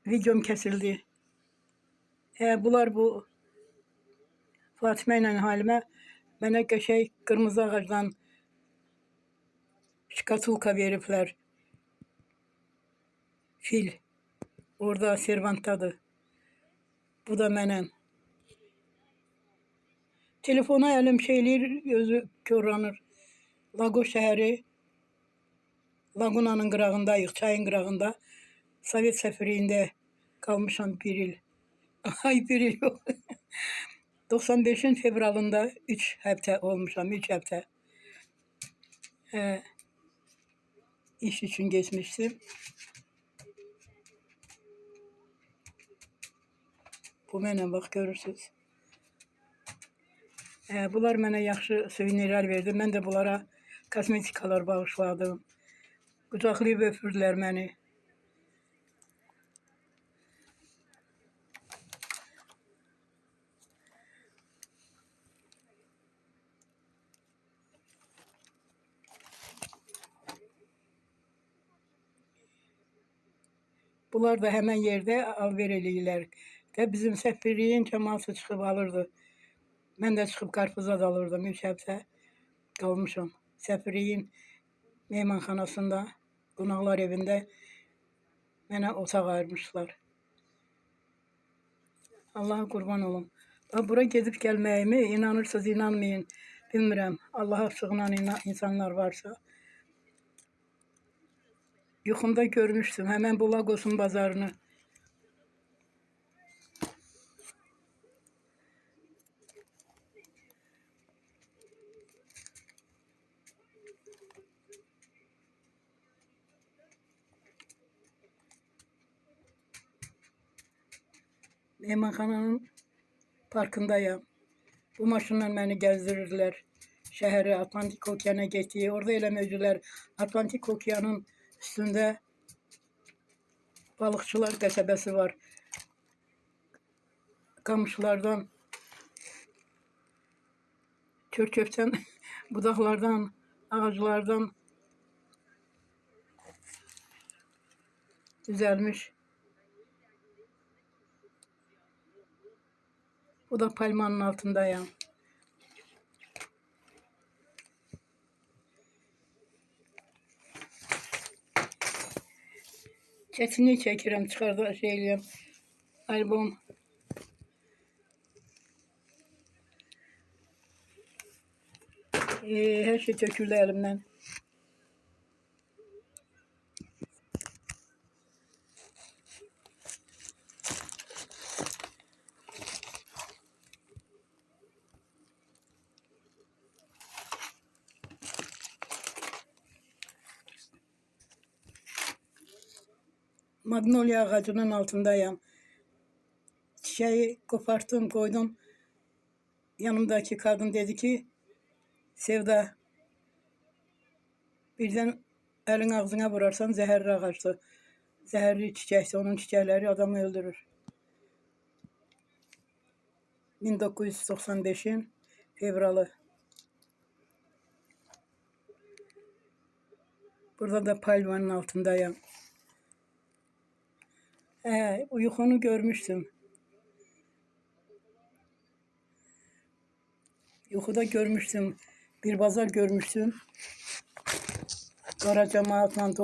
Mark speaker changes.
Speaker 1: videom kesildi. Bunlar bu Fatime ile Halime bana kırmızı ağacdan şkatulka veripler. Fil. Orada servantadır. Bu da mənim. Telefona əlim şeyləyir, gözü körlanır. Laqo şəhəri, Lagunanın qırağındayıq, çayın qırağında. Sovet səfirliyində qalmışam bir il. Ay bir il yox. 95'in fevralında 3 həftə olmuşam, 3 həftə. İş için geçmiştim. Bu mənə bax görürsünüz. Bunlar mənə yaxşı suvenirlər verdi. Mən də bunlara kosmetikalar bağışladım. Qucaqlayıb öpürdülər məni. Bunlar da hemen yerde alver eləyirlər. Və bizim səfirliyin cəmaatı çıxıb alırdı. Mən də çıxıb qarpıza dalırdım. 3 həftə qalmışam. Səfirliyin mehmanxanasında, qonaqlar evində mənə otaq ayırmışlar. Allah'a qurban olum. Bura gedib gəlməyimi inanırsınız, inanmayın, bilmirəm. Allah'a sığınan insanlar varsa. Yuxumda görmüştüm hemen bu Lagos'un bazarını. Mehmanxananın parkındayım. Bu maşınla beni gezdirirlər. Şəhəri Atlantik Okeana getdiyi. Orada elə mövcudlar Atlantik Okeanın üstünde balıkçılar qəsəbəsi var. Kamışlardan, çörkökdən, budaqlardan, ağaclardan düzəlmiş. Bu da palmanın altındayım. Çetini çəkirəm, çıxarda şeyləyəm. Albom. Her şey töküldü elimden. Magnolia ağacının altındayım. Çiçeği koparttım, koydum. Yanımdaki kadın dedi ki, Sevda, birden elin ağzına vurarsan zehirli ağaçtır. Zehirli çiçekse onun çiçekleri adamı öldürür. 1995'in fevralı. Burada da palmanın altındayım. Uyukunu görmüştüm. Yuxuda görmüştüm. Bir bazar görmüştüm. Qara cəmaatla